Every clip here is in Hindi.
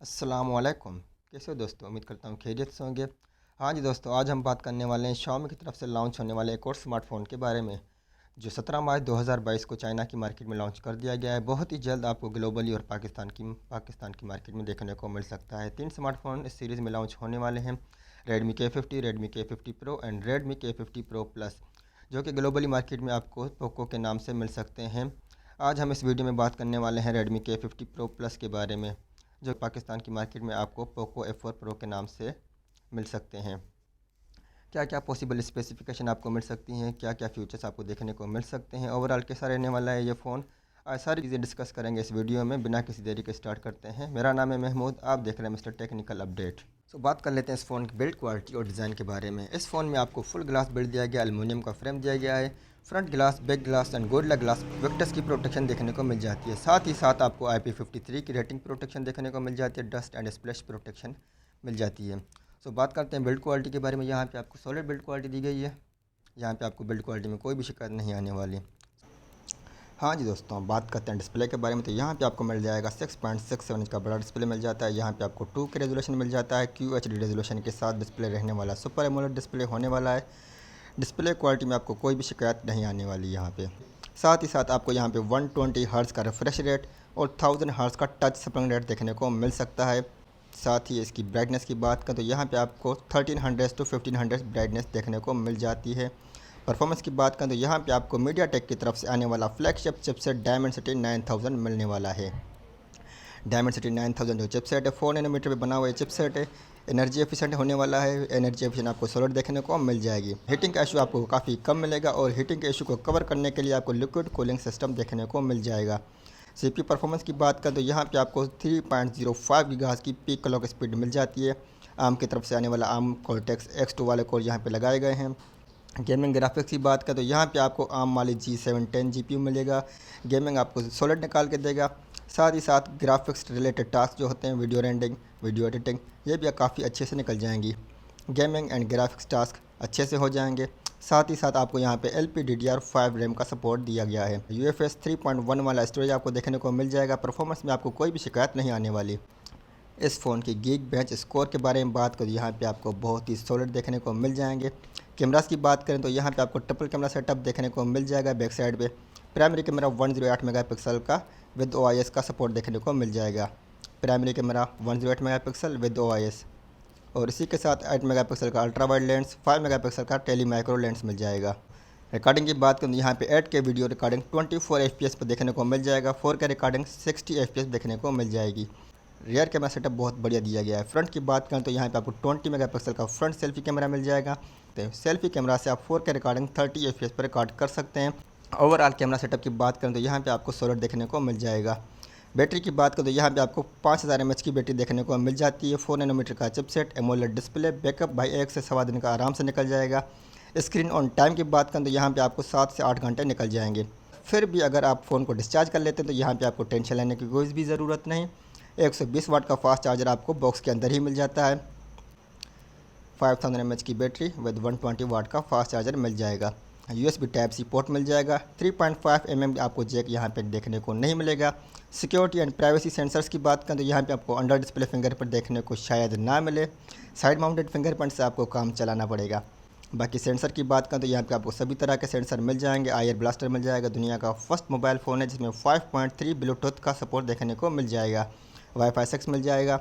अस्सलामुअलैकुम। कैसे हो दोस्तों? उम्मीद करता हूँ खैरियत से होंगे। हाँ जी दोस्तों, आज हम बात करने वाले हैं Xiaomi की तरफ से लॉन्च होने वाले एक और स्मार्टफ़ोन के बारे में, जो 17 मार्च 2022 को चाइना की मार्केट में लॉन्च कर दिया गया है। बहुत ही जल्द आपको ग्लोबली और पाकिस्तान की मार्केट में देखने को मिल सकता है। 3 स्मार्टफ़ोन इस सीरीज़ में लॉन्च होने वाले हैं। Redmi K50, Redmi K50 Pro and Redmi K50 Pro Plus, जो कि ग्लोबली मार्केट में आपको पोको के नाम से मिल सकते हैं। आज हम इस वीडियो में बात करने वाले हैं Redmi K50 Pro Plus के बारे में, जो पाकिस्तान की मार्केट में आपको पोको F4 Pro के नाम से मिल सकते हैं। क्या क्या पॉसिबल स्पेसिफिकेशन आपको मिल सकती हैं, क्या क्या फीचर्स आपको देखने को मिल सकते हैं, ओवरऑल कैसा रहने वाला है ये फ़ोन, आज सारी चीज़ें डिस्कस करेंगे इस वीडियो में। बिना किसी देरी के स्टार्ट करते हैं। मेरा नाम है महमूद, आप देख रहे हैं मिस्टर टेक्निकल अपडेट। बात कर लेते हैं इस फ़ोन की बिल्ड क्वालिटी और डिज़ाइन के बारे में। इस फ़ोन में आपको फुल ग्लास बिल्ड दिया गया, एल्युमिनियम का फ्रेम दिया गया है। Front glass, back glass and gorilla glass vectors की प्रोटेक्शन देखने को मिल जाती है। साथ ही साथ आपको IP53 की रेटिंग प्रोटेक्शन देखने को मिल जाती है। डस्ट एंड स्प्लैश प्रोटेक्शन मिल जाती है। बात करते हैं बिल्ड क्वालिटी के बारे में। यहाँ पे आपको सॉलिड बिल्ड क्वालिटी दी गई है। यहाँ पे आपको बिल्ड क्वालिटी में कोई भी शिकायत नहीं आने वाली। हाँ जी दोस्तों, बात करते हैं डिस्प्ले के बारे में। तो यहाँ पे आपको मिल जाएगा 6.67 इंच का बड़ा डिस्प्ले मिल जाता है। यहाँ पे आपको 2 के रेजोल्यूशन मिल जाता है। QHD रेजोल्यूशन के साथ डिस्प्ले रहने वाला सुपर एमोलेड डिस्प्ले होने वाला है। डिस्प्ले क्वालिटी में आपको कोई भी शिकायत नहीं आने वाली यहाँ पे। साथ ही साथ आपको यहाँ पे 120 हर्ट्ज़ का रिफ्रेश रेट और 1000 हर्ट्ज़ का टच स्प्रिंग रेट देखने को मिल सकता है। साथ ही इसकी ब्राइटनेस की बात करें तो यहाँ पे आपको 1300 to 1500 ब्राइटनेस देखने को मिल जाती है। परफॉर्मेंस की बात करें तो यहाँ पे आपको मीडियाटेक की तरफ से आने वाला फ्लैगशिप चिपसेट डायमेंसिटी 9000 मिलने वाला है। डायमेंसिटी 9000 जो चिपसेट है 4 नैनोमीटर पे बना हुआ ये चिपसेट है। एनर्जी एफिशिएंट होने वाला है। एनर्जी एफिशिएंट आपको सॉलिड देखने को मिल जाएगी। हीटिंग का इशू आपको काफ़ी कम मिलेगा और हीटिंग के इशू को कवर करने के लिए आपको लिक्विड कूलिंग सिस्टम देखने को मिल जाएगा। CPU परफॉर्मेंस की बात करें तो यहाँ पे आपको 3.05 गीगाहर्ट्ज़ की पीक क्लॉक स्पीड मिल जाती है। आर्म की तरफ से आने वाला आर्म कॉर्टेक्स X2 वाले कोर यहाँ पे लगाए गए हैं। गेमिंग ग्राफिक्स की बात करें तो यहाँ पे आपको आर्म वाली G710 GPU मिलेगा। गेमिंग आपको सॉलिड निकाल के देगा। साथ ही साथ ग्राफिक्स रिलेटेड टास्क जो होते हैं, वीडियो रेंडरिंग, वीडियो एडिटिंग, ये भी काफ़ी अच्छे से निकल जाएंगी। गेमिंग एंड ग्राफिक्स टास्क अच्छे से हो जाएंगे। साथ ही साथ आपको यहाँ पे LPDDR5 रैम का सपोर्ट दिया गया है। UFS 3.1 वाला स्टोरेज आपको देखने को मिल जाएगा। परफॉर्मेंस में आपको कोई भी शिकायत नहीं आने वाली। इस फ़ोन की गीक स्कोर के बारे में बात करें, यहाँ पे आपको बहुत ही सॉलिड देखने को मिल जाएंगे। कैमरास की बात करें तो यहाँ पे आपको ट्रिपल कैमरा सेटअप देखने को मिल जाएगा। बैक साइड पे प्राइमरी कैमरा 108 मेगापिक्सल का विद OIS का सपोर्ट देखने को मिल जाएगा। Primary camera 108 megapixel with OIS, और इसी के साथ 8 मेगापिक्सल का अल्ट्रा वाइड लेंस, 5 मेगापिक्सल का टेली माइक्रो लेंस मिल जाएगा। रिकॉर्डिंग की बात करें तो यहाँ पे 8K वीडियो रिकॉर्डिंग 24 FPS पर देखने को मिल जाएगा। 4K रिकॉर्डिंग 60 FPS देखने को मिल जाएगी। रियर कैमरा सेटअप बहुत बढ़िया दिया गया है। फ्रंट की बात करें तो यहाँ पे आपको 20 मेगापिक्सल का फ्रंट सेल्फी कैमरा मिल जाएगा। तो सेल्फी कैमरा से आप 4K रिकॉर्डिंग 30 FPS पर रिकॉर्ड कर सकते हैं। ओवरऑल कैमरा सेटअप की बात करें तो यहाँ पे आपको सॉलिड देखने को मिल जाएगा। बैटरी की बात करें तो यहाँ पे आपको 5000 mAh की बैटरी देखने को मिल जाती है। 4 नैनोमीटर का चिपसेट, एमोलेड डिस्प्ले, बैकअप भाई 1 से सवा दिन का आराम से निकल जाएगा। स्क्रीन ऑन टाइम की बात करें तो यहाँ पे आपको 7 से 8 घंटे निकल जाएंगे। फिर भी अगर आप फ़ोन को डिस्चार्ज कर लेते हैं तो यहाँ पे आपको टेंशन लेने की कोई भी ज़रूरत नहीं। 120 वाट का फास्ट चार्जर आपको बॉक्स के अंदर ही मिल जाता है। 5000 mAh की बैटरी विद 120 वाट का फास्ट चार्जर मिल जाएगा। USB Type-C पोर्ट मिल जाएगा। 3.5 mm आपको जैक यहाँ पे देखने को नहीं मिलेगा। सिक्योरिटी एंड प्राइवेसी सेंसर्स की बात करें तो यहाँ पे आपको अंडर डिस्प्ले फिंगरप्रिंट देखने को शायद ना मिले। साइड माउंटेड फिंगरप्रिंट से आपको काम चलाना पड़ेगा। बाकी सेंसर की बात करें तो यहाँ पे आपको सभी तरह के सेंसर मिल जाएंगे। आईआर ब्लास्टर मिल जाएगा। दुनिया का फर्स्ट मोबाइल फ़ोन है जिसमें 5.3 ब्लूटूथ का सपोर्ट देखने को मिल जाएगा। Wi-Fi 6 मिल जाएगा।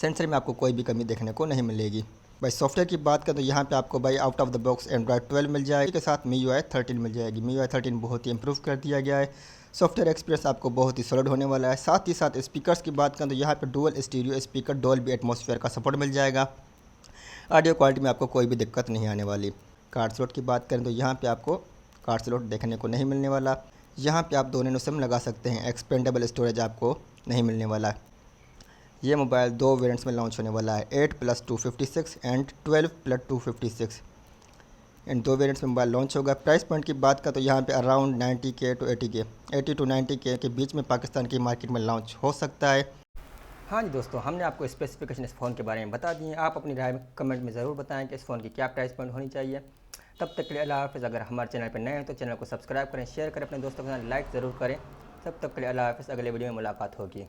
सेंसर में आपको कोई भी कमी देखने को नहीं मिलेगी। भाई सॉफ्टवेयर की बात करें तो यहाँ पे आपको भाई out of the box Android 12 मिल जाएगी। के साथ MIUI 13 मिल जाएगी। MIUI 13 बहुत ही इंप्रूव कर दिया गया है। सॉफ्टवेयर एक्सपीरियंस आपको बहुत ही सॉलिड होने वाला है। साथ ही साथ स्पीकर्स की बात करें तो यहाँ पे dual stereo speaker Dolby atmosphere का सपोर्ट मिल जाएगा। ऑडियो क्वालिटी में आपको कोई भी दिक्कत नहीं आने वाली। कार्ड स्लॉट की बात करें तो यहाँ पे आपको कार्ड स्लॉट देखने को नहीं मिलने वाला। यहाँ पे आप 2 नैनो सिम लगा सकते हैं। एक्सपेंडेबल स्टोरेज आपको नहीं मिलने वाला। ये मोबाइल 2 वेरिएंट्स में लॉन्च होने वाला है, 8+256 एंड 12+256। इन 2 वेरिएंट्स में मोबाइल लॉन्च होगा। प्राइस पॉइंट की बात करें तो यहाँ पे around 90K to 80K, 80 to 90K के बीच में पाकिस्तान की मार्केट में लॉन्च हो सकता है। हाँ जी दोस्तों, हमने आपको स्पेसिफिकेशन इस फ़ोन के बारे में बता दी है। आप अपनी राय कमेंट में ज़रूर बताएं कि इस फ़ोन की क्या प्राइस पॉइंट होनी चाहिए। तब तक के लिए अल्लाह हाफ़िज़। अगर हमारे चैनल पर नए हैं तो चैनल को सब्सक्राइब करें, शेयर करें, अपने दोस्तों के साथ लाइक ज़रूर करें। तब तक के लिए अल्लाह हाफ़िज़। अगले वीडियो में मुलाकात होगी।